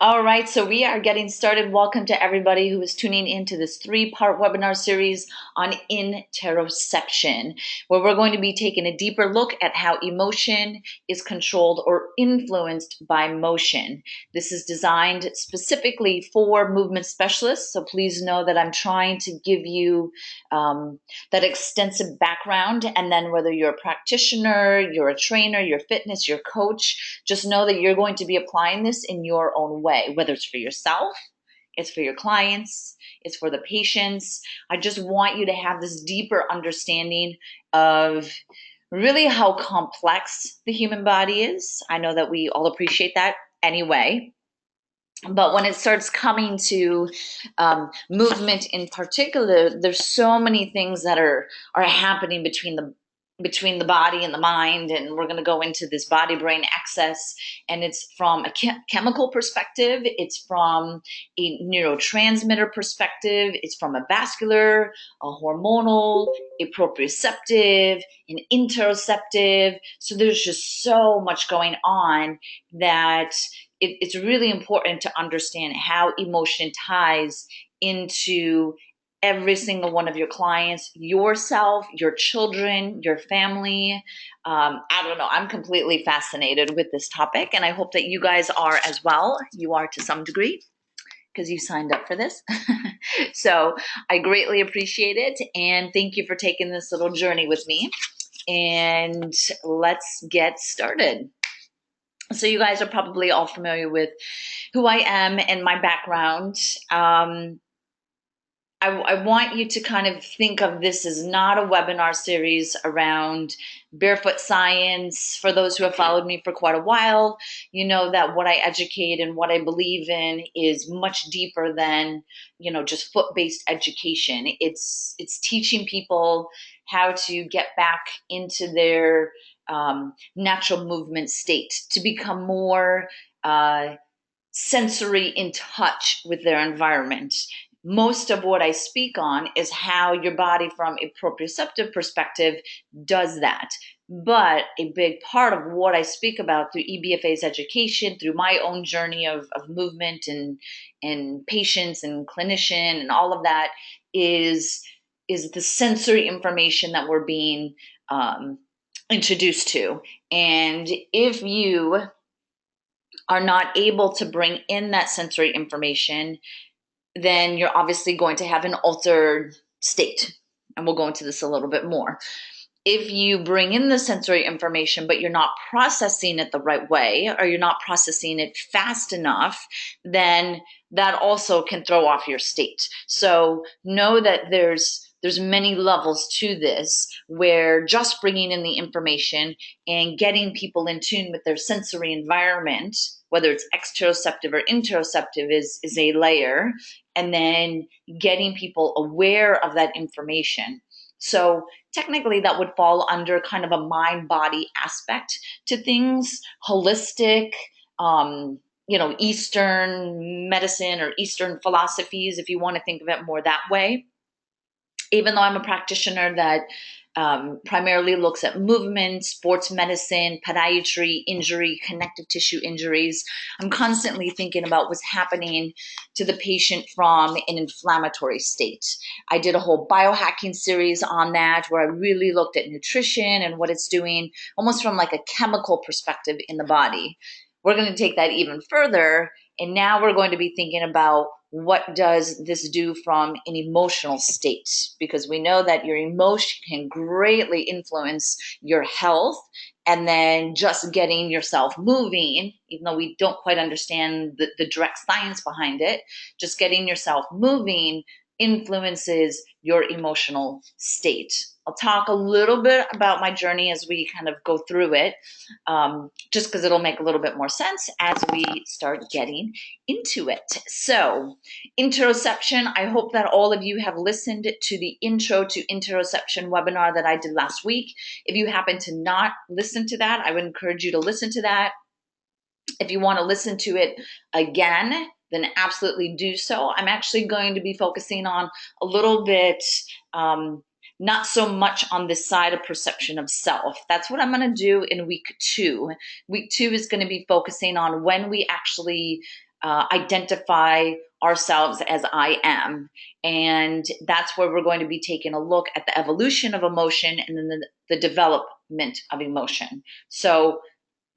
All right, so we are getting started. Welcome to everybody who is tuning into this three-part webinar series on interoception, where we're going to be taking a deeper look at how emotion is controlled or influenced by motion. This is designed specifically for movement specialists, so please know that I'm trying to give you that extensive background, and then whether you're a practitioner, you're a trainer, you're fitness, you're coach, just know that you're going to be applying this in your own way, whether it's for yourself, it's for your clients, it's for the patients. I just want you to have this deeper understanding of really how complex the human body is. I know that we all appreciate that anyway. But when it starts coming to movement in particular, there's so many things that are happening between the body and the mind, and we're going to go into this body brain axis, and it's from a chemical perspective, it's from a neurotransmitter perspective, it's from a vascular, a hormonal, a proprioceptive, an interoceptive. So there's just so much going on that it's really important to understand how emotion ties into every single one of your clients, yourself, your children, your family. I don't know. I'm completely fascinated with this topic, and I hope that you guys are as well. You are to some degree, because you signed up for this. So I greatly appreciate it, and thank you for taking this little journey with me. And let's get started. So you guys are probably all familiar with who I am and my background. I want you to kind of think of this as not a webinar series around barefoot science. For those who have followed me for quite a while, you know that what I educate and what I believe in is much deeper than, just foot-based education. It's teaching people how to get back into their natural movement state, to become more sensory in touch with their environment. Most of what I speak on is how your body, from a proprioceptive perspective, does that. But a big part of what I speak about through EBFA's education, through my own journey of movement and patients and clinician and all of that, is the sensory information that we're being introduced to. And if you are not able to bring in that sensory information, then you're obviously going to have an altered state. And we'll go into this a little bit more. If you bring in the sensory information, but you're not processing it the right way, or you're not processing it fast enough, then that also can throw off your state. So know that there's many levels to this, where just bringing in the information and getting people in tune with their sensory environment, whether it's exteroceptive or interoceptive, is a layer, and then getting people aware of that information. So technically that would fall under kind of a mind-body aspect to things, holistic, Eastern medicine or Eastern philosophies, if you want to think of it more that way. Even though I'm a practitioner that primarily looks at movement, sports medicine, podiatry, injury, connective tissue injuries, I'm constantly thinking about what's happening to the patient from an inflammatory state. I did a whole biohacking series on that, where I really looked at nutrition and what it's doing, almost from like a chemical perspective in the body. We're going to take that even further, and now we're going to be thinking about what does this do from an emotional state, because we know that your emotion can greatly influence your health. And then just getting yourself moving, even though we don't quite understand the direct science behind it, just getting yourself moving influences your emotional state. I'll talk a little bit about my journey as we kind of go through it, just because it'll make a little bit more sense as we start getting into it. So, interoception, I hope that all of you have listened to the Intro to Interoception webinar that I did last week. If you happen to not listen to that, I would encourage you to listen to that. If you want to listen to it again, then absolutely do so. I'm actually going to be focusing on a little bit, not so much on this side of perception of self. That's what I'm going to do in week 2. Week 2 is going to be focusing on when we actually identify ourselves as I am. And that's where we're going to be taking a look at the evolution of emotion and then the development of emotion. So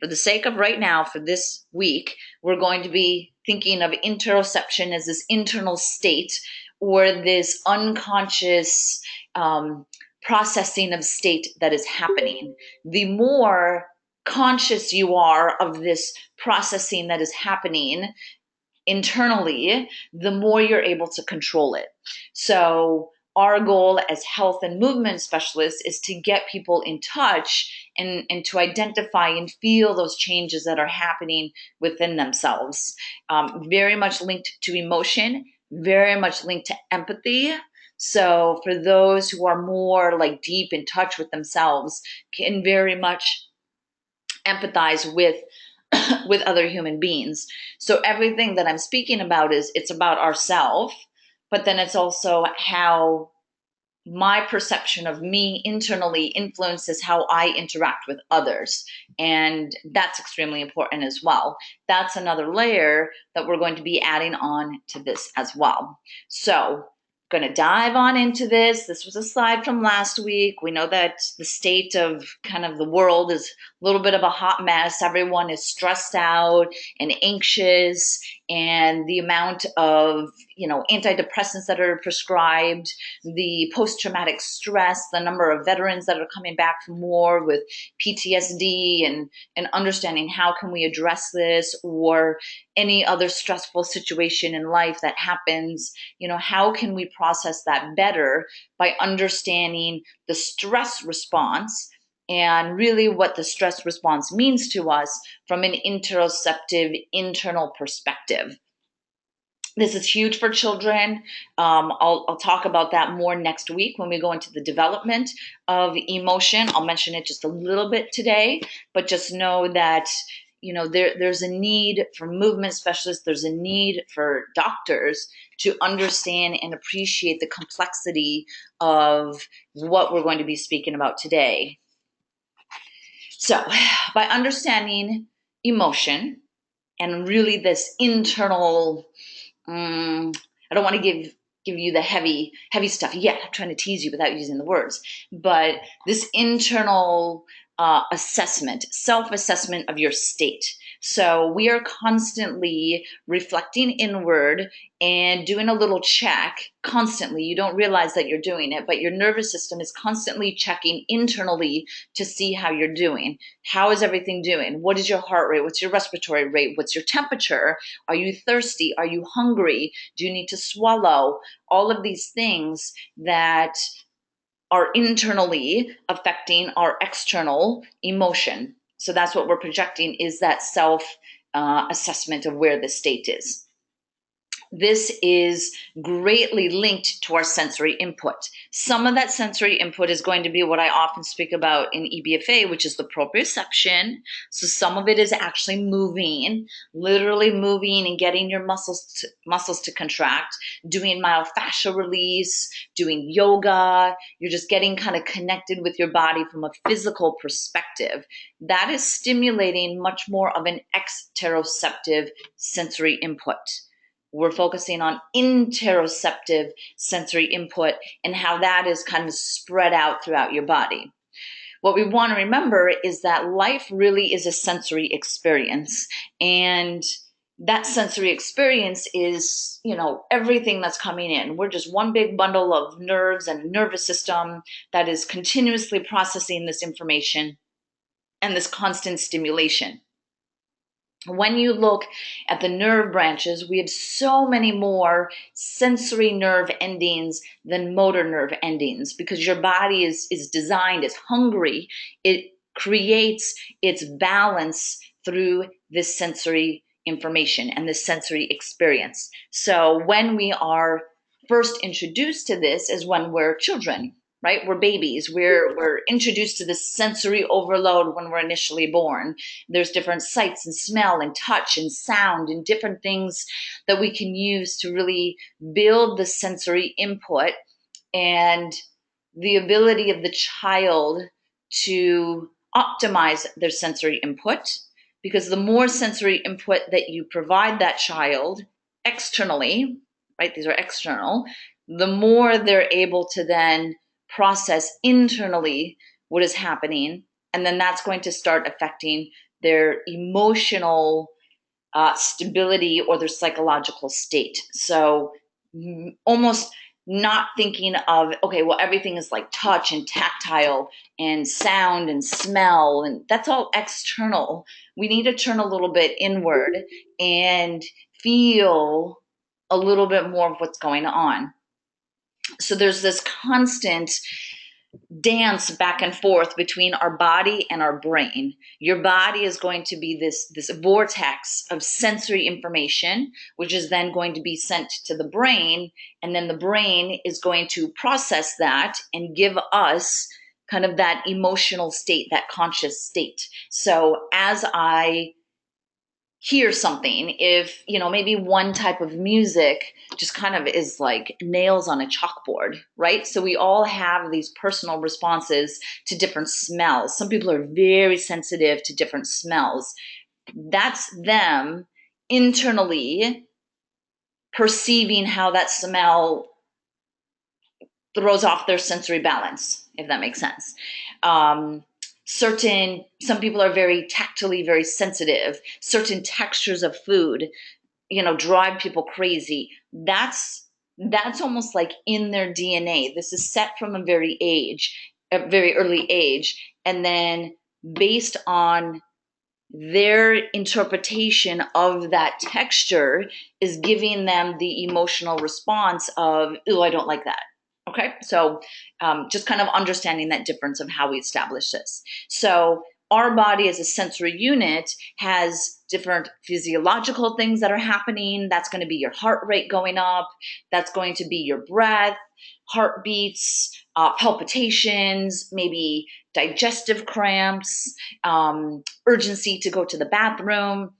for the sake of right now, for this week, we're going to be thinking of interoception as this internal state or this unconscious processing of state that is happening. The more conscious you are of this processing that is happening internally, the more you're able to control it. So our goal as health and movement specialists is to get people in touch and to identify and feel those changes that are happening within themselves. Very much linked to emotion, very much linked to empathy. So for those who are more like deep in touch with themselves, can very much empathize with with other human beings. So everything that I'm speaking about it's about ourself, but then it's also how my perception of me internally influences how I interact with others. And that's extremely important as well. That's another layer that we're going to be adding on to this as well. So going to dive on into this. This was a slide from last week. We know that the state of kind of the world is a little bit of a hot mess. Everyone is stressed out and anxious, and the amount of, antidepressants that are prescribed, the post-traumatic stress, the number of veterans that are coming back from war with PTSD and understanding how can we address this, or any other stressful situation in life that happens, how can we process that better by understanding the stress response and really what the stress response means to us from an interoceptive internal perspective. This is huge for children. I'll talk about that more next week when we go into the development of emotion. I'll mention it just a little bit today, but just know that there's a need for movement specialists. There's a need for doctors to understand and appreciate the complexity of what we're going to be speaking about today. So by understanding emotion and really this internal, I don't want to give you the heavy stuff yet. I'm trying to tease you without using the words, but this internal assessment, self-assessment of your state. So we are constantly reflecting inward and doing a little check constantly. You don't realize that you're doing it, but your nervous system is constantly checking internally to see how you're doing. How is everything doing? What is your heart rate? What's your respiratory rate? What's your temperature? Are you thirsty? Are you hungry? Do you need to swallow? All of these things that are internally affecting our external emotion. So that's what we're projecting, is that self assessment of where the state is. This is greatly linked to our sensory input. Some of that sensory input is going to be what I often speak about in EBFA, which is the proprioception. So some of it is actually moving, literally moving and getting your muscles to contract, doing myofascial release, doing yoga. You're just getting kind of connected with your body from a physical perspective. That is stimulating much more of an exteroceptive sensory input. We're focusing on interoceptive sensory input and how that is kind of spread out throughout your body. What we want to remember is that life really is a sensory experience, and that sensory experience is, everything that's coming in. We're just one big bundle of nerves and nervous system that is continuously processing this information and this constant stimulation. When you look at the nerve branches, we have so many more sensory nerve endings than motor nerve endings, because your body is designed as hungry. It creates its balance through this sensory information and this sensory experience. So when we are first introduced to this is when we're children, right? We're babies. We're introduced to this sensory overload when we're initially born. There's different sights and smell and touch and sound and different things that we can use to really build the sensory input and the ability of the child to optimize their sensory input because the more sensory input that you provide that child externally, right? These are external, the more they're able to then process internally what is happening. And then that's going to start affecting their emotional stability or their psychological state. So almost not thinking of, okay, well, everything is like touch and tactile and sound and smell, and that's all external. We need to turn a little bit inward and feel a little bit more of what's going on. So there's this constant dance back and forth between our body and our brain. Your body is going to be this vortex of sensory information, which is then going to be sent to the brain, and then the brain is going to process that and give us kind of that emotional state, that conscious state. So as I hear something, if maybe one type of music just kind of is like nails on a chalkboard, right? So we all have these personal responses to different smells. Some people are very sensitive to different smells. That's them internally perceiving how that smell throws off their sensory balance, if that makes sense. Some people are very tactily very sensitive. Certain textures of food, drive people crazy. That's almost like in their DNA. This is set from a very early age, and then based on their interpretation of that texture is giving them the emotional response of, "Oh, I don't like that." Okay, so just kind of understanding that difference of how we establish this. So our body as a sensory unit has different physiological things that are happening. That's going to be your heart rate going up. That's going to be your breath, heartbeats, palpitations, maybe digestive cramps, urgency to go to the bathroom.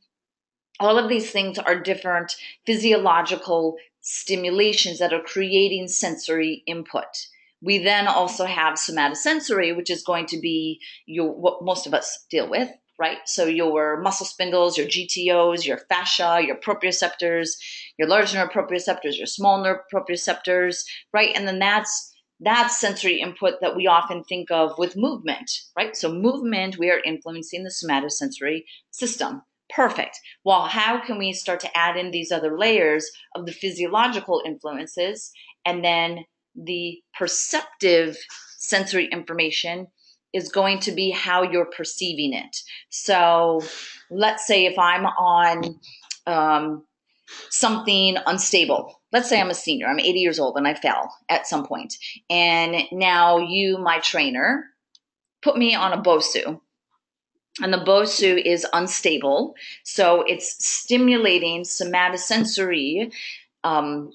All of these things are different physiological stimulations that are creating sensory input. We then also have somatosensory, which is going to be what most of us deal with, right? So your muscle spindles, your GTOs, your fascia, your proprioceptors, your large nerve proprioceptors, your small nerve proprioceptors, right? And then that's sensory input that we often think of with movement, right? So movement, we are influencing the somatosensory system. Perfect. Well, how can we start to add in these other layers of the physiological influences, and then the perceptive sensory information is going to be how you're perceiving it. So let's say if I'm on something unstable, let's say I'm a senior, I'm 80 years old and I fell at some point, and now you, my trainer, put me on a BOSU. And the BOSU is unstable, so it's stimulating somatosensory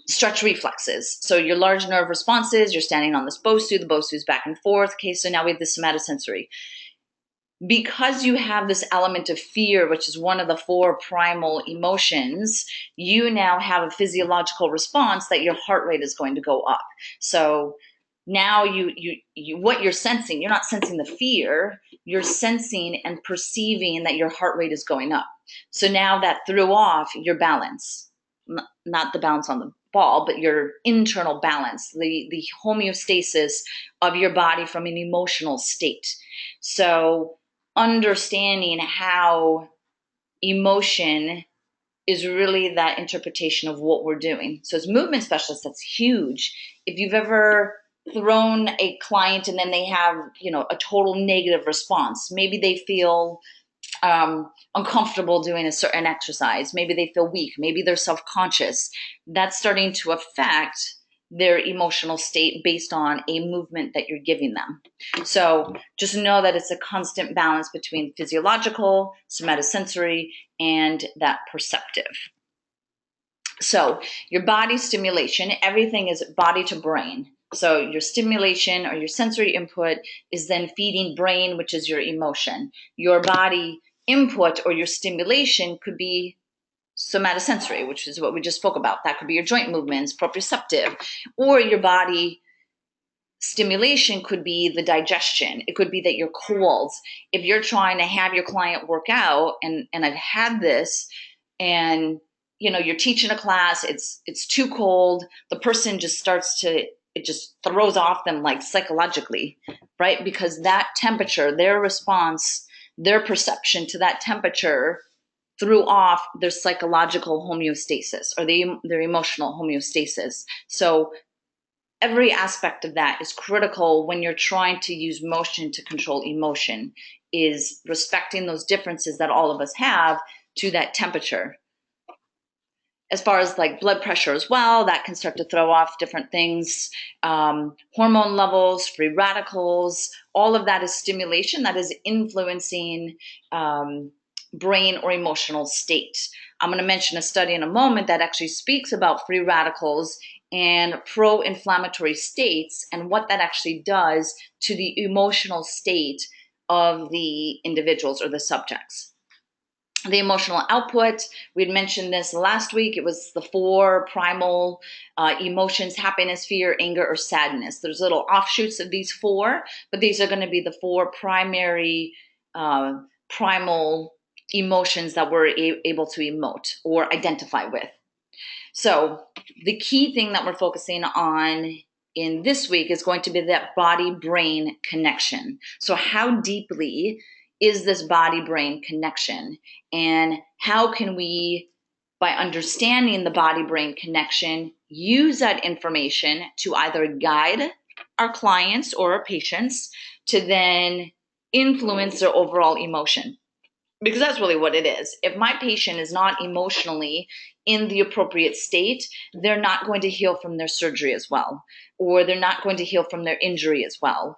stretch reflexes. So your large nerve responses, you're standing on this BOSU, the BOSU is back and forth. Okay, so now we have the somatosensory. Because you have this element of fear, which is one of the 4 primal emotions, you now have a physiological response that your heart rate is going to go up. So now you what you're sensing, you're not sensing the fear, you're sensing and perceiving that your heart rate is going up. So now that threw off your balance, not the balance on the ball, but your internal balance, the homeostasis of your body from an emotional state. So understanding how emotion is really that interpretation of what we're doing. So as movement specialists, that's huge. If you've ever thrown a client and then they have, a total negative response, maybe they feel uncomfortable doing a certain exercise, maybe they feel weak, maybe they're self-conscious, that's starting to affect their emotional state based on a movement that you're giving them. So just know that it's a constant balance between physiological, somatosensory, and that perceptive. So your body stimulation, everything is body to brain. So your stimulation or your sensory input is then feeding brain, which is your emotion. Your body input or your stimulation could be somatosensory, which is what we just spoke about. That could be your joint movements, proprioceptive, or your body stimulation could be the digestion. It could be that you're cold. If you're trying to have your client work out, and I've had this, and you're teaching a class, it's too cold, the person just it just throws off them, like, psychologically, right? Because that temperature, their response, their perception to that temperature threw off their psychological homeostasis, or their emotional homeostasis. So every aspect of that is critical when you're trying to use motion to control emotion, is respecting those differences that all of us have to that temperature. As far as like blood pressure as well, that can start to throw off different things. Hormone levels, free radicals, all of that is stimulation that is influencing brain or emotional state. I'm going to mention a study in a moment that actually speaks about free radicals and pro-inflammatory states and what that actually does to the emotional state of the individuals or the subjects. The emotional output, we had mentioned this last week. It was the 4 primal emotions: happiness, fear, anger, or sadness. There's little offshoots of these 4, but these are going to be the 4 primary primal emotions that we're able to emote or identify with. So the key thing that we're focusing on in this week is going to be that body-brain connection. So how deeply is this body-brain connection? And how can we, by understanding the body-brain connection, use that information to either guide our clients or our patients to then influence their overall emotion? Because that's really what it is. If my patient is not emotionally in the appropriate state, they're not going to heal from their surgery as well, or they're not going to heal from their injury as well.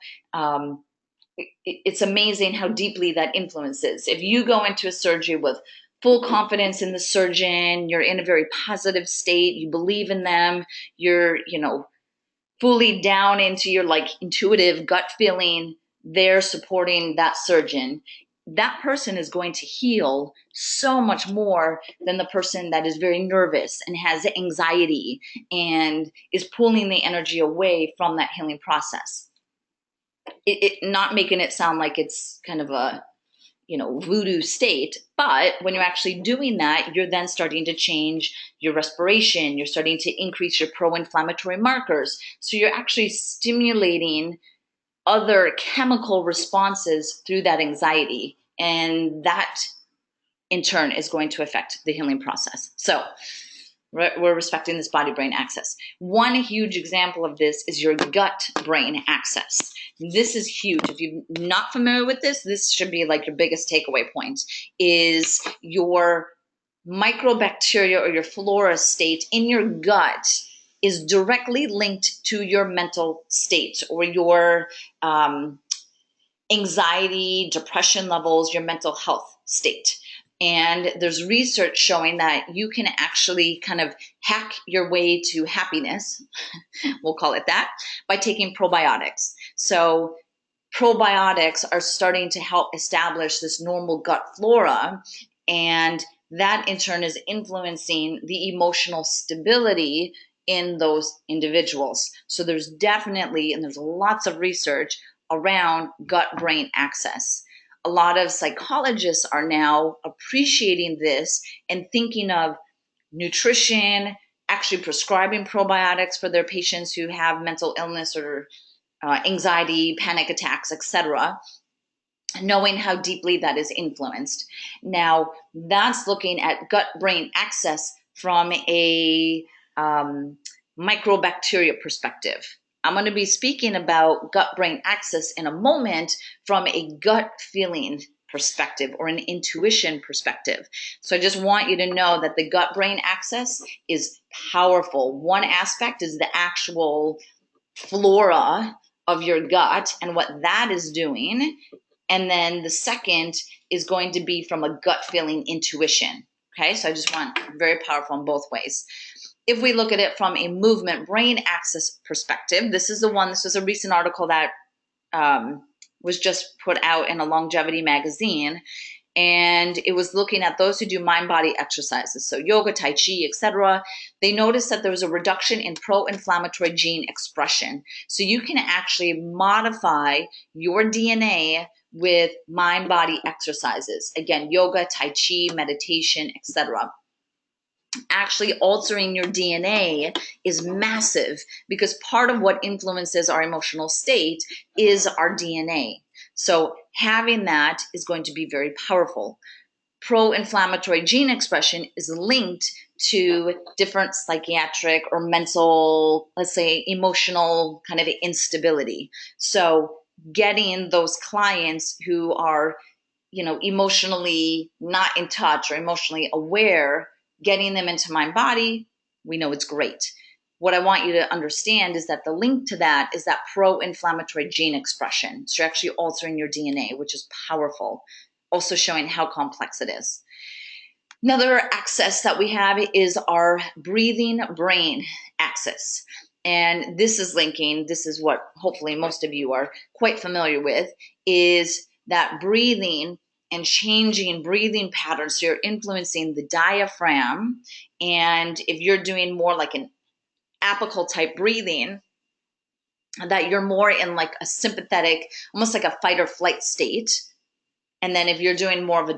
It's amazing how deeply that influences. If you go into a surgery with full confidence in the surgeon, you're in a very positive state, you believe in them, you're, fully down into your like intuitive gut feeling, they're supporting that surgeon, that person is going to heal so much more than the person that is very nervous and has anxiety and is pulling the energy away from that healing process. Not making it sound like it's kind of a voodoo state, but when you're actually doing that, you're then starting to change your respiration, you're starting to increase your pro-inflammatory markers, so you're actually stimulating other chemical responses through that anxiety, and that in turn is going to affect the healing process. So we're respecting this body-brain axis. One huge example of this is your gut-brain axis. This is huge. If you're not familiar with this, this should be like your biggest takeaway point, is your microbacteria or your flora state in your gut is directly linked to your mental state or your anxiety, depression levels, your mental health state. And there's research showing that you can actually kind of hack your way to happiness, we'll call it that, by taking probiotics. So probiotics are starting to help establish this normal gut flora, and that in turn is influencing the emotional stability in those individuals. So there's definitely, and there's lots of research around gut-brain axis. A lot of psychologists are now appreciating this and thinking of nutrition, actually prescribing probiotics for their patients who have mental illness or anxiety, panic attacks, etc., knowing how deeply that is influenced. Now, that's looking at gut-brain axis from a microbacteria perspective. I'm going to be speaking about gut-brain axis in a moment from a gut feeling perspective or an intuition perspective. So I just want you to know that the gut-brain axis is powerful. One aspect is the actual flora of your gut and what that is doing. And then the second is going to be from a gut feeling intuition. Okay, so I just want very powerful in both ways. If we look at it from a movement brain axis perspective, this was a recent article that was just put out in a longevity magazine. and it was looking at those who do mind-body exercises, so yoga, tai chi, etc. They noticed that there was a reduction in pro-inflammatory gene expression. So you can actually modify your DNA with mind-body exercises. Again, yoga, tai chi, meditation, etc. Actually altering your DNA is massive, because part of what influences our emotional state is our DNA. So having that is going to be very powerful. Pro-inflammatory gene expression is linked to different psychiatric or mental, let's say, emotional kind of instability. So getting those clients who are, emotionally not in touch or emotionally aware, getting them into mind body, we know it's great. What I want you to understand is that the link to that is that pro-inflammatory gene expression. So you're actually altering your DNA, which is powerful, also showing how complex it is. Another axis that we have is our breathing brain axis. And this is linking, this is what hopefully most of you are quite familiar with, is that breathing and changing breathing patterns. So you're influencing the diaphragm. And if you're doing more like an apical type breathing, that you're more in like a sympathetic, almost like a fight or flight state. And then if you're doing more of a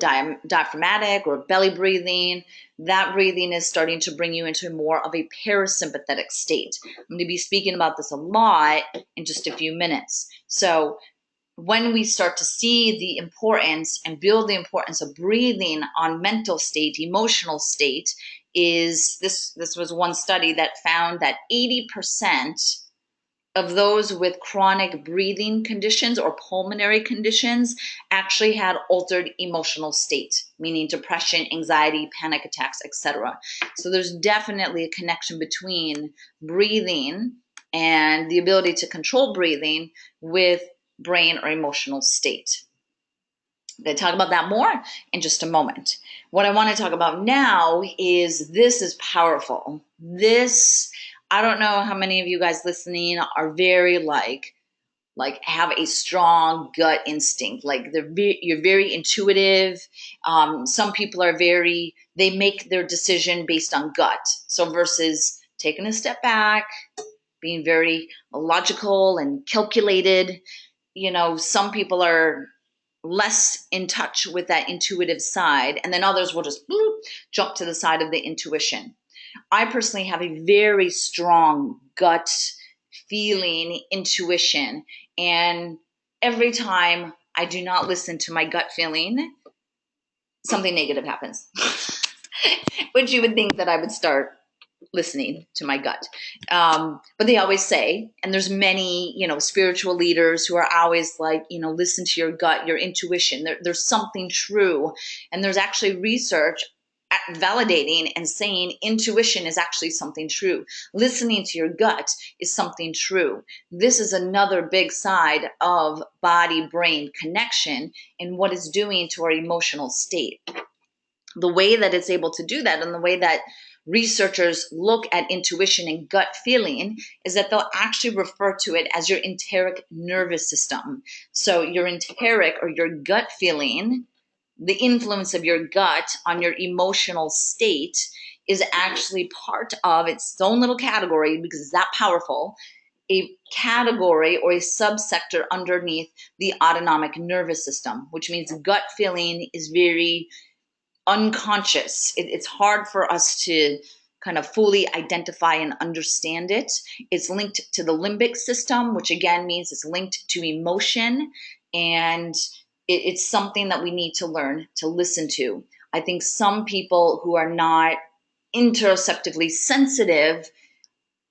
diaphragmatic or belly breathing, that breathing is starting to bring you into more of a parasympathetic state. I'm going to be speaking about this a lot in just a few minutes. So when we start to see the importance and build the importance of breathing on mental state, emotional state, is this was one study that found that 80% of those with chronic breathing conditions or pulmonary conditions actually had altered emotional state, meaning depression, anxiety, panic attacks, etc. So there's definitely a connection between breathing and the ability to control breathing with brain or emotional state. I'm going to talk about that more in just a moment. What I want to talk about now is, this is powerful. I don't know how many of you guys listening are very like have a strong gut instinct. Like you're very intuitive. Some people are they make their decision based on gut. So versus taking a step back, being very logical and calculated. Some people are less in touch with that intuitive side, and then others will just jump to the side of the intuition. I personally have a very strong gut feeling, intuition, and every time I do not listen to my gut feeling, something negative happens. Which you would think that I would start listening to my gut. But they always say, and there's many, spiritual leaders who are always like, listen to your gut, your intuition. There's something true. And there's actually research validating and saying intuition is actually something true. Listening to your gut is something true. This is another big side of body-brain connection and what it's doing to our emotional state. The way that it's able to do that, and the way that researchers look at intuition and gut feeling, is that they'll actually refer to it as your enteric nervous system. So your enteric, or your gut feeling, the influence of your gut on your emotional state, is actually part of its own little category, because it's that powerful, a category or a subsector underneath the autonomic nervous system, which means gut feeling is very unconscious. It's hard for us to kind of fully identify and understand it. It's linked to the limbic system, which again means it's linked to emotion, and it's something that we need to learn to listen to. I think some people who are not interoceptively sensitive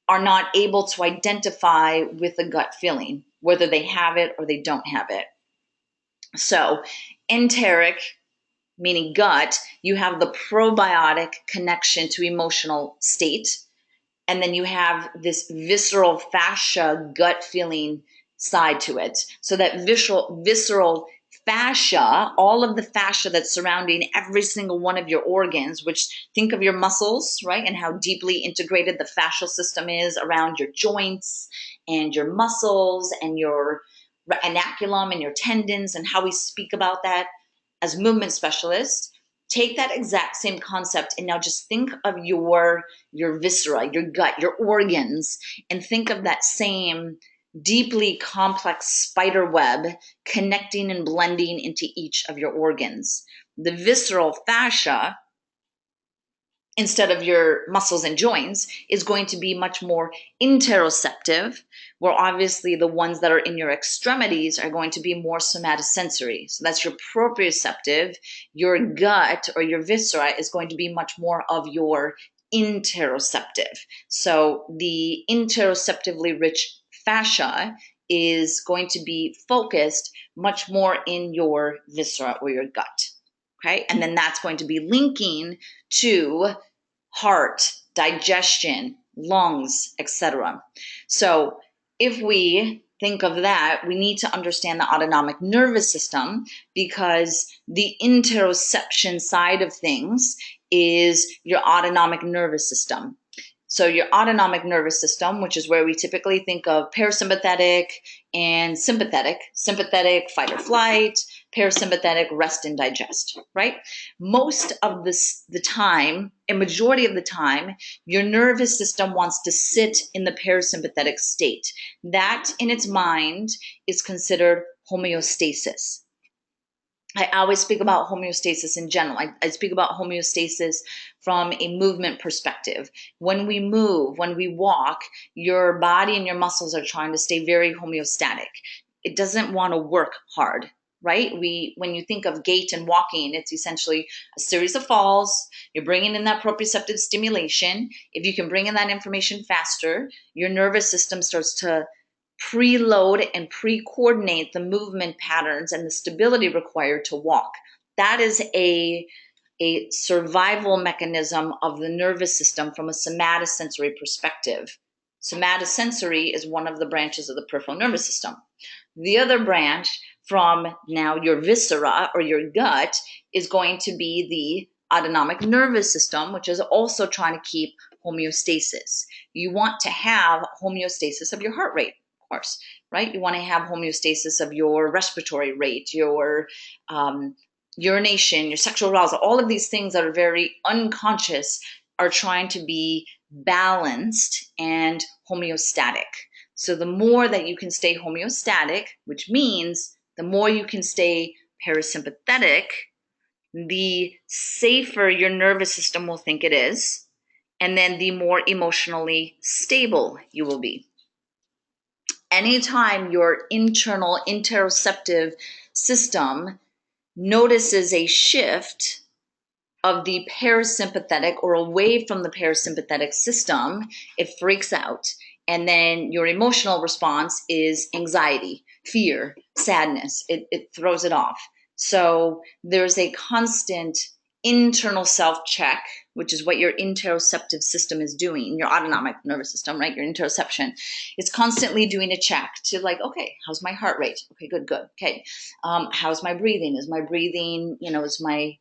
are not able to identify with the gut feeling, whether they have it or they don't have it. So enteric, meaning gut, you have the probiotic connection to emotional state. And then you have this visceral fascia gut feeling side to it. So that visceral fascia, all of the fascia that's surrounding every single one of your organs, which, think of your muscles, right? And how deeply integrated the fascial system is around your joints and your muscles and your retinaculum and your tendons, and how we speak about that. as movement specialists, take that exact same concept and now just think of your viscera, your gut, your organs, and think of that same deeply complex spider web connecting and blending into each of your organs. The visceral fascia, instead of your muscles and joints, is going to be much more interoceptive, where obviously the ones that are in your extremities are going to be more somatosensory. So that's your proprioceptive. Your gut or your viscera is going to be much more of your interoceptive. So the interoceptively rich fascia is going to be focused much more in your viscera or your gut. Okay, and then that's going to be linking to heart, digestion, lungs, etc. So if we think of that, we need to understand the autonomic nervous system, because the interoception side of things is your autonomic nervous system. So your autonomic nervous system, which is where we typically think of parasympathetic and sympathetic. Sympathetic, fight or flight. Parasympathetic, rest and digest, right? Most of the time, a majority of the time, your nervous system wants to sit in the parasympathetic state. That in its mind is considered homeostasis. I always speak about homeostasis in general. I speak about homeostasis from a movement perspective. When we move, when we walk, your body and your muscles are trying to stay very homeostatic. It doesn't want to work hard, right? When you think of gait and walking, it's essentially a series of falls. You're bringing in that proprioceptive stimulation. If you can bring in that information faster, your nervous system starts to preload and pre-coordinate the movement patterns and the stability required to walk. That is a survival mechanism of the nervous system from a somatosensory perspective. Somatosensory is one of the branches of the peripheral nervous system. The other branch from now your viscera or your gut is going to be the autonomic nervous system, which is also trying to keep homeostasis. You want to have homeostasis of your heart rate, course, right? You want to have homeostasis of your respiratory rate, your urination, your sexual arousal. All of these things that are very unconscious are trying to be balanced and homeostatic. So the more that you can stay homeostatic, which means the more you can stay parasympathetic, the safer your nervous system will think it is, and then the more emotionally stable you will be. Anytime your internal interoceptive system notices a shift of the parasympathetic or away from the parasympathetic system, it freaks out. And then your emotional response is anxiety, fear, sadness. It throws it off. So there's a constant internal self-check, which is what your interoceptive system is doing, your autonomic nervous system, right? Your interoception is constantly doing a check to like, okay, how's my heart rate? Okay, good. Okay, how's my breathing? Is my breathing, is my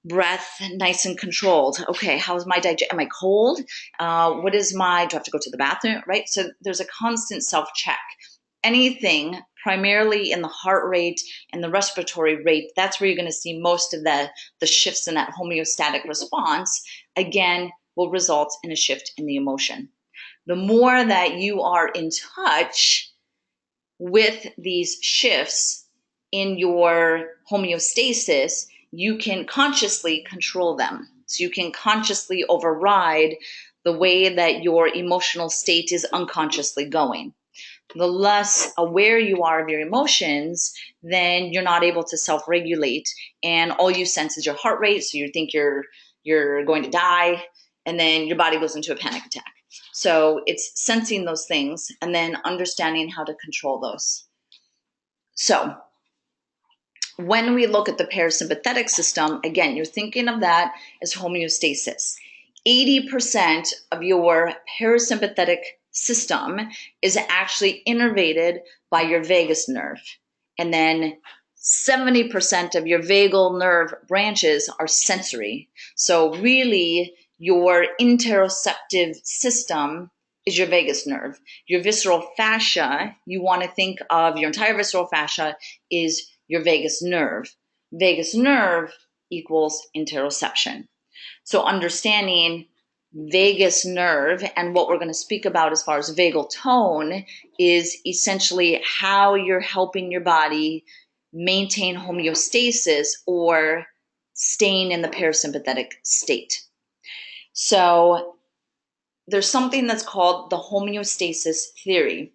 breath nice and controlled? Okay, how's my digestion? Am I cold? Do I have to go to the bathroom, right? So there's a constant self-check. Anything primarily in the heart rate and the respiratory rate, that's where you're going to see most of the shifts in that homeostatic response, again, will result in a shift in the emotion. The more that you are in touch with these shifts in your homeostasis, you can consciously control them. So you can consciously override the way that your emotional state is unconsciously going. The less aware you are of your emotions, then you're not able to self-regulate, and all you sense is your heart rate. So you think you're going to die, and then your body goes into a panic attack. So it's sensing those things and then understanding how to control those. So when we look at the parasympathetic system, again, you're thinking of that as homeostasis. 80% of your parasympathetic system is actually innervated by your vagus nerve. And then 70% of your vagal nerve branches are sensory. So really, your interoceptive system is your vagus nerve. Your visceral fascia, you want to think of your entire visceral fascia is your vagus nerve. Vagus nerve equals interoception. So understanding vagus nerve and what we're going to speak about as far as vagal tone is essentially how you're helping your body maintain homeostasis or staying in the parasympathetic state. So there's something that's called the homeostasis theory.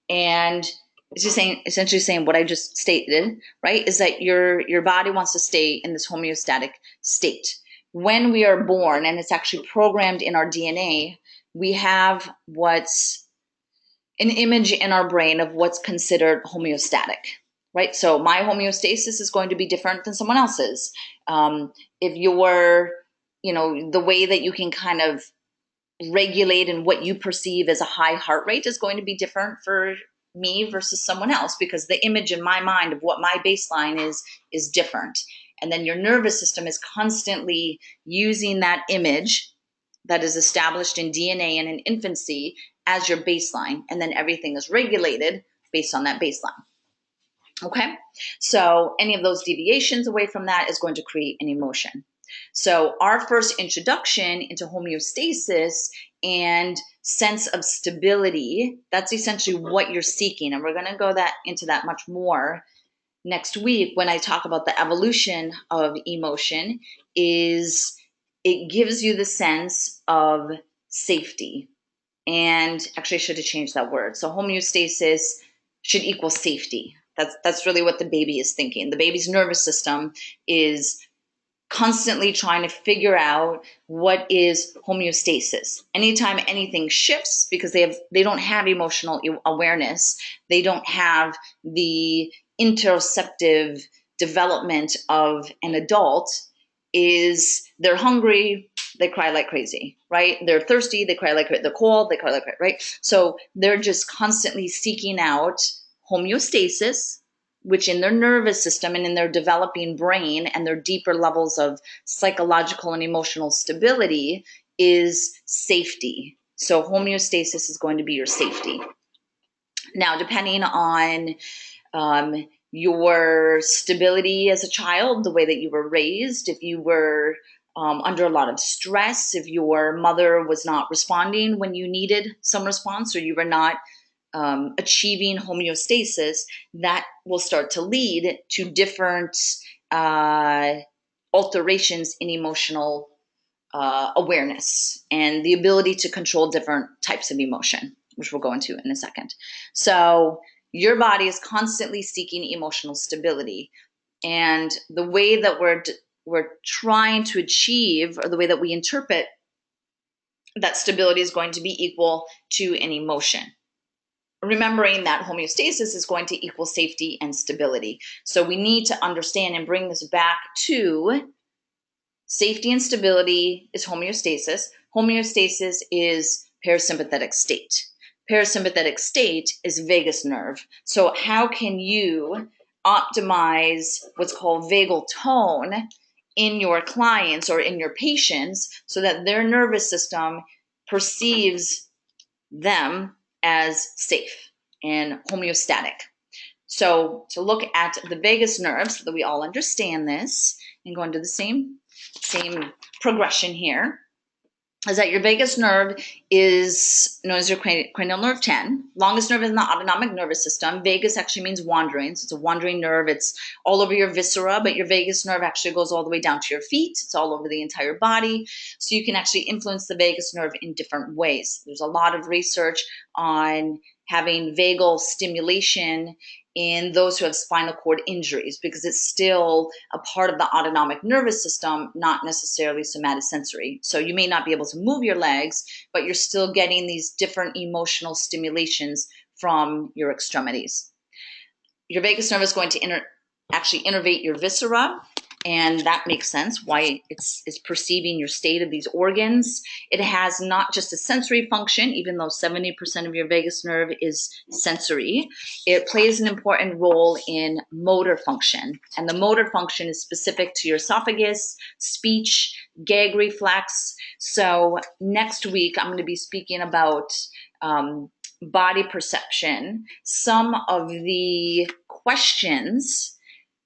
And it's just saying, essentially saying what I just stated, right? Is that your body wants to stay in this homeostatic state. When we are born, and it's actually programmed in our DNA, we have what's an image in our brain of what's considered homeostatic, right? So my homeostasis is going to be different than someone else's. If you're, the way that you can kind of regulate and what you perceive as a high heart rate is going to be different for me versus someone else, because the image in my mind of what my baseline is different. And then your nervous system is constantly using that image that is established in DNA and in infancy as your baseline, and then everything is regulated based on that baseline. Okay, so any of those deviations away from that is going to create an emotion. So our first introduction into homeostasis and sense of stability, that's essentially what you're seeking. And we're going to go into that much more next week when I talk about the evolution of emotion. Is it gives you the sense of safety. And actually, I should have changed that word. So homeostasis should equal safety. That's really what the baby is thinking. The baby's nervous system is constantly trying to figure out what is homeostasis. Anytime anything shifts, because they don't have emotional awareness, they don't have the interoceptive development of an adult, is they're hungry, they cry like crazy, right? They're thirsty, they cry like crazy. They're cold, they cry like crazy, right? So they're just constantly seeking out homeostasis, which in their nervous system and in their developing brain and their deeper levels of psychological and emotional stability is safety. So homeostasis is going to be your safety. Now, depending on your stability as a child, the way that you were raised, if you were under a lot of stress, if your mother was not responding when you needed some response, or you were not achieving homeostasis, that will start to lead to different alterations in emotional awareness and the ability to control different types of emotion, which we'll go into in a second. So your body is constantly seeking emotional stability. And the way that we're trying to achieve, or the way that we interpret that stability, is going to be equal to an emotion. Remembering that homeostasis is going to equal safety and stability. So we need to understand and bring this back to safety and stability is homeostasis. Homeostasis is parasympathetic state. Parasympathetic state is vagus nerve. So how can you optimize what's called vagal tone in your clients or in your patients so that their nervous system perceives them as safe and homeostatic? So to look at the vagus nerve so that we all understand this and go into the same progression here, is that your vagus nerve is known as your cranial nerve 10, longest nerve in the autonomic nervous system. Vagus actually means wandering, so it's a wandering nerve. It's all over your viscera, but your vagus nerve actually goes all the way down to your feet. It's all over the entire body, so you can actually influence the vagus nerve in different ways. There's a lot of research on having vagal stimulation in those who have spinal cord injuries, because it's still a part of the autonomic nervous system, not necessarily somatosensory. So you may not be able to move your legs, but you're still getting these different emotional stimulations from your extremities. Your vagus nerve is going to actually innervate your viscera, and that makes sense why it's perceiving your state of these organs. It has not just a sensory function, even though 70% of your vagus nerve is sensory. It plays an important role in motor function, and the motor function is specific to your esophagus, speech, gag reflex. So next week I'm going to be speaking about body perception, some of the questions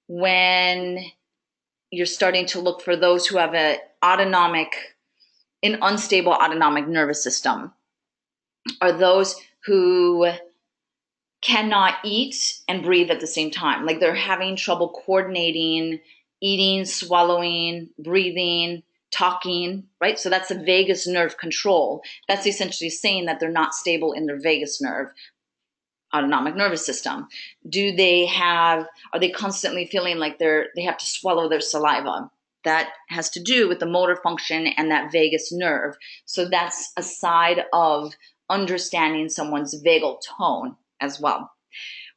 when you're starting to look for those who have an unstable autonomic nervous system, are those who cannot eat and breathe at the same time. Like they're having trouble coordinating, eating, swallowing, breathing, talking, right? So that's the vagus nerve control. That's essentially saying that they're not stable in their vagus nerve, autonomic nervous system. Are they constantly feeling like they have to swallow their saliva? That has to do with the motor function and that vagus nerve. So that's a side of understanding someone's vagal tone as well.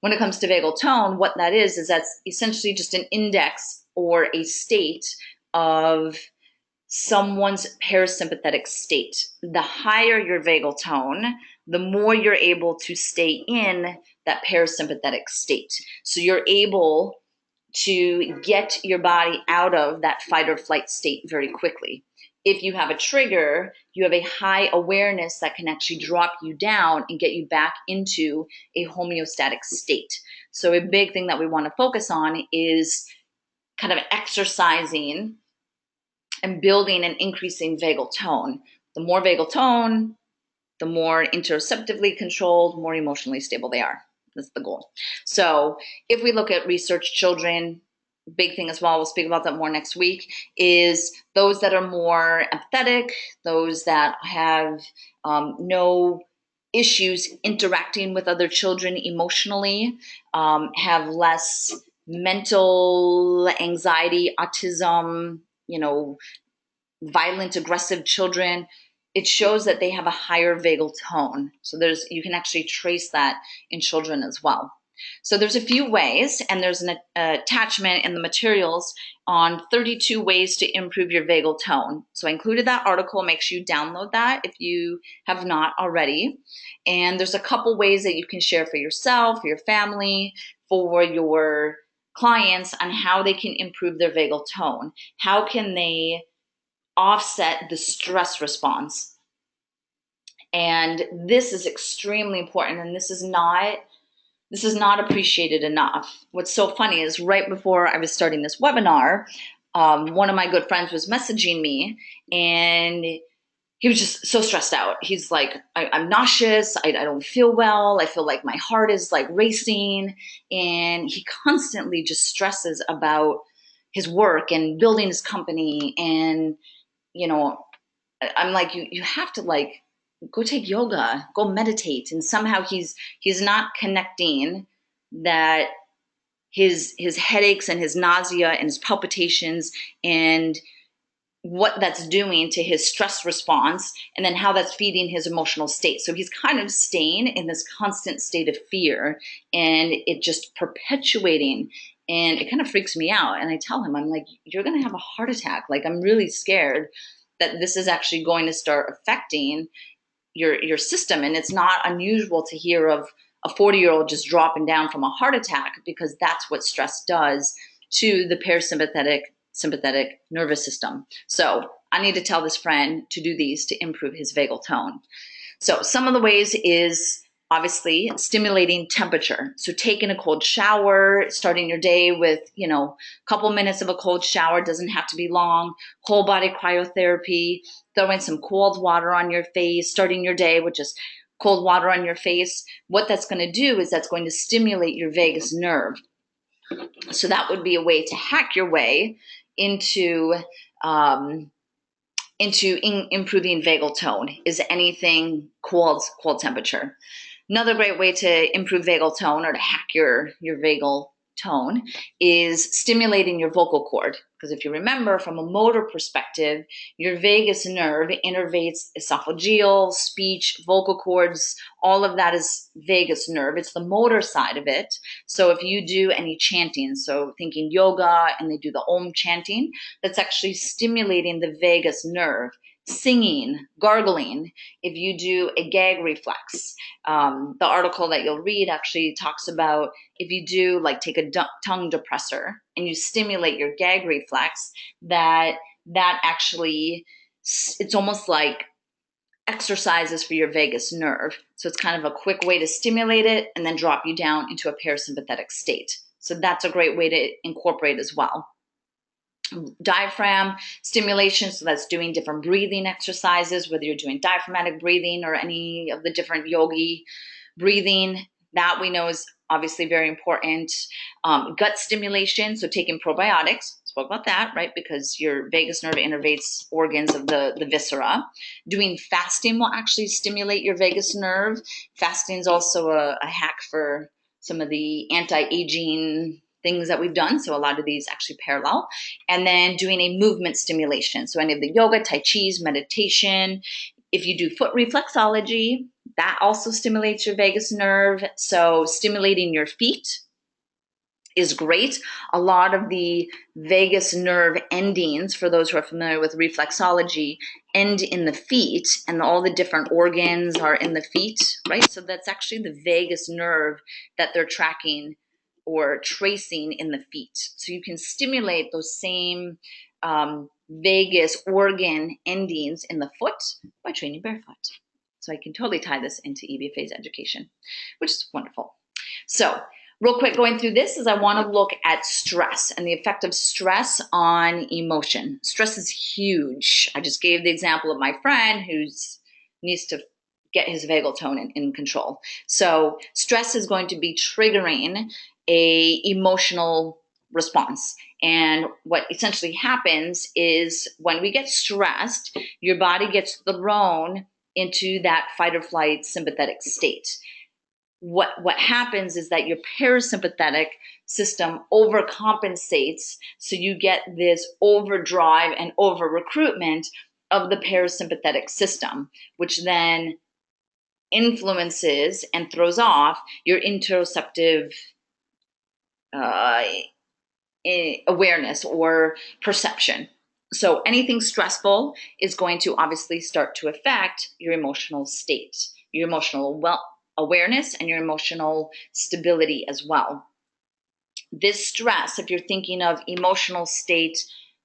When it comes to vagal tone, what that is that's essentially just an index or a state of someone's parasympathetic state. The higher your vagal tone, the more you're able to stay in that parasympathetic state. So you're able to get your body out of that fight or flight state very quickly. If you have a trigger, you have a high awareness that can actually drop you down and get you back into a homeostatic state. So a big thing that we want to focus on is kind of exercising and building and increasing vagal tone. The more vagal tone, the more interoceptively controlled, more emotionally stable they are. That's the goal. So if we look at research children, big thing as well, we'll speak about that more next week, is those that are more empathetic, those that have no issues interacting with other children emotionally, have less mental anxiety, autism, violent, aggressive children. It shows that they have a higher vagal tone. So you can actually trace that in children as well. So there's a few ways, and there's an attachment in the materials on 32 ways to improve your vagal tone. So I included that article. Make sure you download that if you have not already. And there's a couple ways that you can share for yourself, for your family, for your clients on how they can improve their vagal tone. How can they offset the stress response? And this is extremely important, and this is not appreciated enough. What's so funny is right before I was starting this webinar, one of my good friends was messaging me, and he was just so stressed out. He's like, I'm nauseous. I don't feel well. I feel like my heart is like racing. And he constantly just stresses about his work and building his company. And, I'm like, you have to like go take yoga, go meditate. And somehow he's not connecting that his headaches and his nausea and his palpitations and what that's doing to his stress response, and then how that's feeding his emotional state. So he's kind of staying in this constant state of fear, and it just perpetuating, and it kind of freaks me out. And I tell him, I'm like, you're going to have a heart attack. Like, I'm really scared that this is actually going to start affecting your system. And it's not unusual to hear of a 40-year-old just dropping down from a heart attack, because that's what stress does to the sympathetic nervous system. So I need to tell this friend to do these to improve his vagal tone. So some of the ways is obviously stimulating temperature. So taking a cold shower, starting your day with, a couple minutes of a cold shower, doesn't have to be long. Whole body cryotherapy, throwing some cold water on your face, starting your day with just cold water on your face. What that's going to do is that's going to stimulate your vagus nerve. So that would be a way to hack your way into improving vagal tone, is anything cold temperature. Another great way to improve vagal tone, or to hack your vagal tone, is stimulating your vocal cord. Because if you remember, from a motor perspective, your vagus nerve innervates esophageal, speech, vocal cords. All of that is vagus nerve. It's the motor side of it. So if you do any chanting, so thinking yoga and they do the Om chanting, that's actually stimulating the vagus nerve. Singing, gargling, if you do a gag reflex. The article that you'll read actually talks about if you do take a tongue depressor and you stimulate your gag reflex, that actually, it's almost like exercises for your vagus nerve. So it's kind of a quick way to stimulate it and then drop you down into a parasympathetic state. So that's a great way to incorporate as well. diaphragm stimulation, so that's doing different breathing exercises, whether you're doing diaphragmatic breathing or any of the different yogi breathing. That we know is obviously very important. Gut stimulation, so taking probiotics, spoke about that, right? Because your vagus nerve innervates organs of the viscera. Doing fasting will actually stimulate your vagus nerve. Fasting is also a hack for some of the anti-aging things that we've done. So a lot of these actually parallel. And then doing a movement stimulation. So any of the yoga, tai chi's, meditation. If you do foot reflexology, that also stimulates your vagus nerve. So stimulating your feet is great. A lot of the vagus nerve endings, for those who are familiar with reflexology, end in the feet, and all the different organs are in the feet, right? So that's actually the vagus nerve that they're tracking or tracing in the feet. So you can stimulate those same vagus organ endings in the foot by training barefoot. So I can totally tie this into EBFA's education, which is wonderful. So real quick, going through this is I want to look at stress and the effect of stress on emotion. Stress is huge. I just gave the example of my friend who needs to get his vagal tone in control. So stress is going to be triggering a emotional response. And what essentially happens is when we get stressed, your body gets thrown into that fight or flight sympathetic state. What happens is that your parasympathetic system overcompensates, so you get this overdrive and over recruitment of the parasympathetic system, which then influences and throws off your interoceptive awareness or perception. So anything stressful is going to obviously start to affect your emotional state, your emotional awareness, and your emotional stability as well. This stress, if you're thinking of emotional state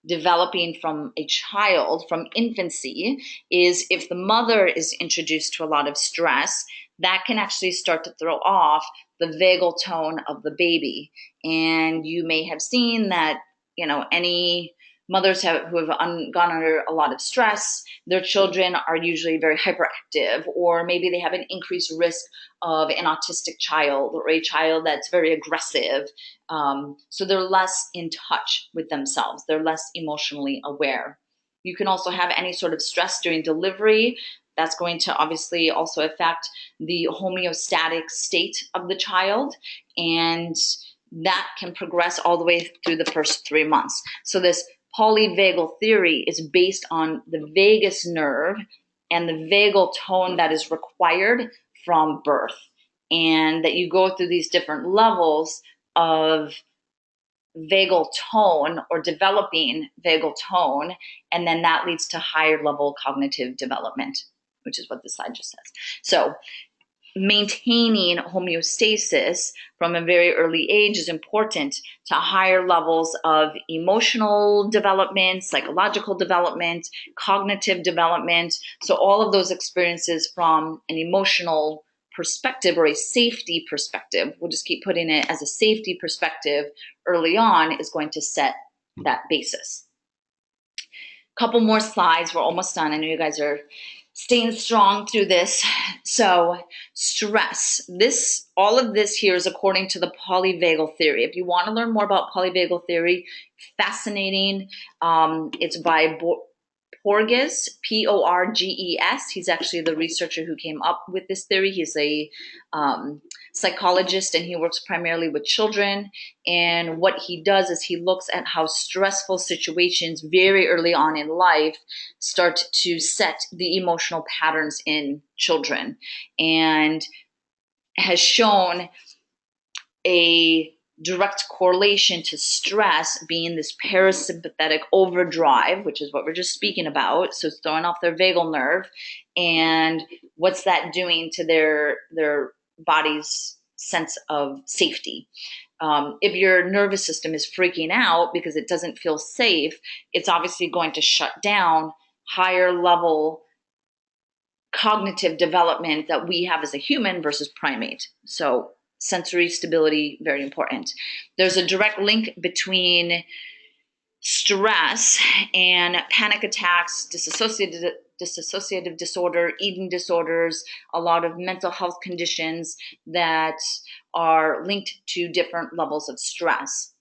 developing from a child, from infancy, is if the mother is introduced to a lot of stress, that can actually start to throw off the vagal tone of the baby. And you may have seen that, any mothers who have gone under a lot of stress, their children are usually very hyperactive, or maybe they have an increased risk of an autistic child or a child that's very aggressive. So they're less in touch with themselves. They're less emotionally aware. You can also have any sort of stress during delivery. That's going to obviously also affect the homeostatic state of the child, and that can progress all the way through the first 3 months. So this polyvagal theory is based on the vagus nerve and the vagal tone that is required from birth, and that you go through these different levels of vagal tone or developing vagal tone, and then that leads to higher level cognitive development, which is what this slide just says. So maintaining homeostasis from a very early age is important to higher levels of emotional development, psychological development, cognitive development. So all of those experiences from an emotional perspective or a safety perspective, we'll just keep putting it as a safety perspective early on, is going to set that basis. Couple more slides. We're almost done. I know you guys are staying strong through this. So stress, all of this here is according to the polyvagal theory. If you want to learn more about polyvagal theory, fascinating. It's by Porges, Porges. He's actually the researcher who came up with this theory. He's a psychologist, and he works primarily with children. And what he does is he looks at how stressful situations very early on in life start to set the emotional patterns in children, and has shown a direct correlation to stress being this parasympathetic overdrive, which is what we're just speaking about. So it's throwing off their vagal nerve. And what's that doing to their body's sense of safety? If your nervous system is freaking out because it doesn't feel safe, it's obviously going to shut down higher level cognitive development that we have as a human versus primate. So sensory stability, very important. There's a direct link between stress and panic attacks, dissociative disorder, eating disorders, a lot of mental health conditions that are linked to different levels of stress.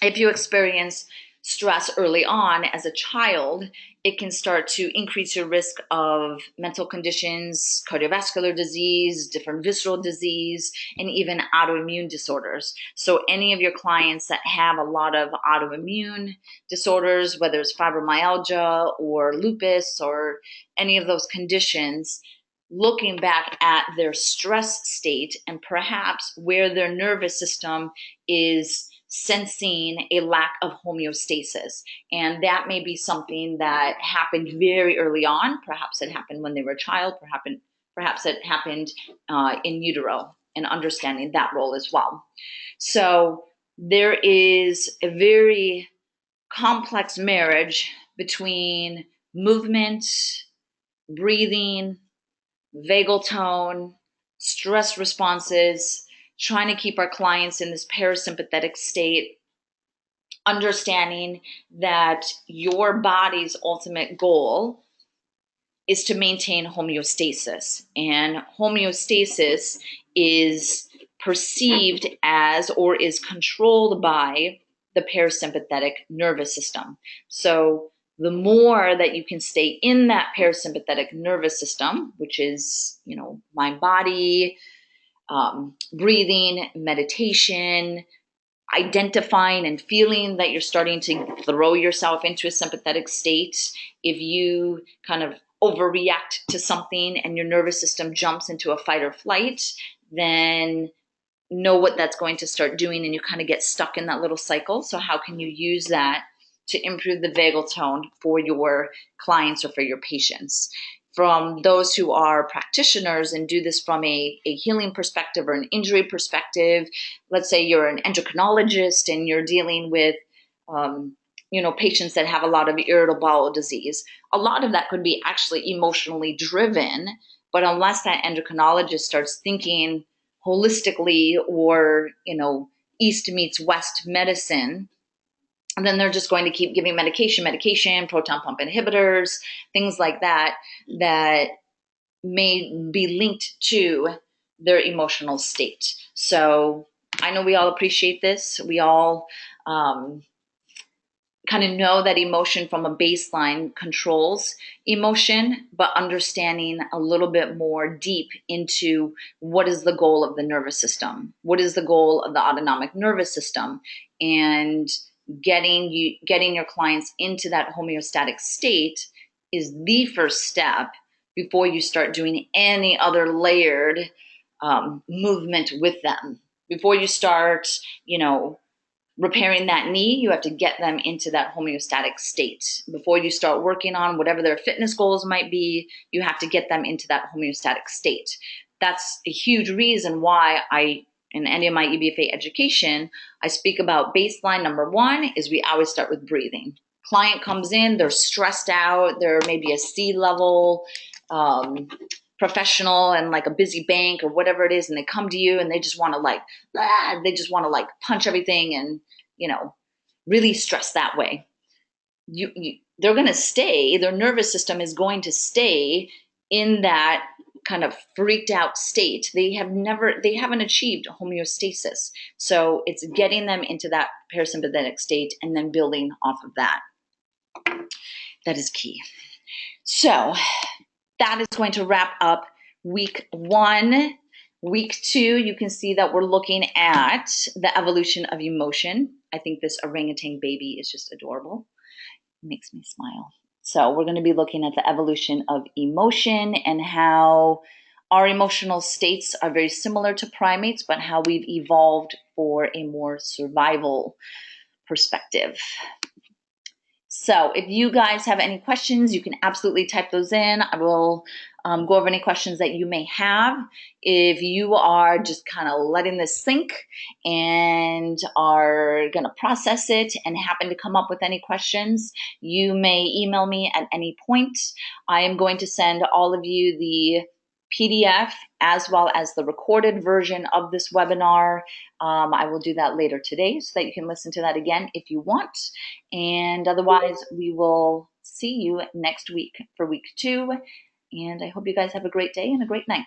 If you experience stress early on as a child, it can start to increase your risk of mental conditions, cardiovascular disease, different visceral disease, and even autoimmune disorders. So any of your clients that have a lot of autoimmune disorders, whether it's fibromyalgia or lupus or any of those conditions, looking back at their stress state and perhaps where their nervous system is sensing a lack of homeostasis. And that may be something that happened very early on. Perhaps it happened when they were a child. Perhaps it happened in utero, and understanding that role as well. So there is a very complex marriage between movement, breathing, vagal tone, stress responses, trying to keep our clients in this parasympathetic state, understanding that your body's ultimate goal is to maintain homeostasis. And homeostasis is perceived as, or is controlled by, the parasympathetic nervous system. So the more that you can stay in that parasympathetic nervous system, which is, mind body, breathing, meditation, identifying and feeling that you're starting to throw yourself into a sympathetic state. If you kind of overreact to something and your nervous system jumps into a fight or flight, then know what that's going to start doing, and you kind of get stuck in that little cycle. So how can you use that to improve the vagal tone for your clients or for your patients? From those who are practitioners and do this from a healing perspective or an injury perspective, let's say you're an endocrinologist and you're dealing with patients that have a lot of irritable bowel disease. A lot of that could be actually emotionally driven, but unless that endocrinologist starts thinking holistically, or east meets west medicine, and then they're just going to keep giving medication, proton pump inhibitors, things like that may be linked to their emotional state. So I know we all appreciate this. We all kind of know that emotion from a baseline controls emotion, but understanding a little bit more deep into what is the goal of the nervous system, what is the goal of the autonomic nervous system, and getting your clients into that homeostatic state is the first step before you start doing any other layered movement with them. Before you start, repairing that knee, you have to get them into that homeostatic state. Before you start working on whatever their fitness goals might be, you have to get them into that homeostatic state. That's a huge reason why in any of my EBFA education, I speak about baseline. Number one is we always start with breathing. Client comes in, they're stressed out, they're maybe a C-level professional and like a busy bank or whatever it is, and they come to you and they just want to punch everything and really stress that way. They're going to stay, their nervous system is going to stay in that kind of freaked out state. They haven't achieved homeostasis. So it's getting them into that parasympathetic state and then building off of that. That is key. So that is going to wrap up week 1. Week 2, you can see that we're looking at the evolution of emotion. I think this orangutan baby is just adorable. It makes me smile. So we're going to be looking at the evolution of emotion and how our emotional states are very similar to primates, but how we've evolved for a more survival perspective. So if you guys have any questions, you can absolutely type those in. I will go over any questions that you may have. If you are just kind of letting this sink and are going to process it and happen to come up with any questions, you may email me at any point. I am going to send all of you the PDF as well as the recorded version of this webinar. I will do that later today so that you can listen to that again if you want. And otherwise, we will see you next week for week 2. And I hope you guys have a great day and a great night.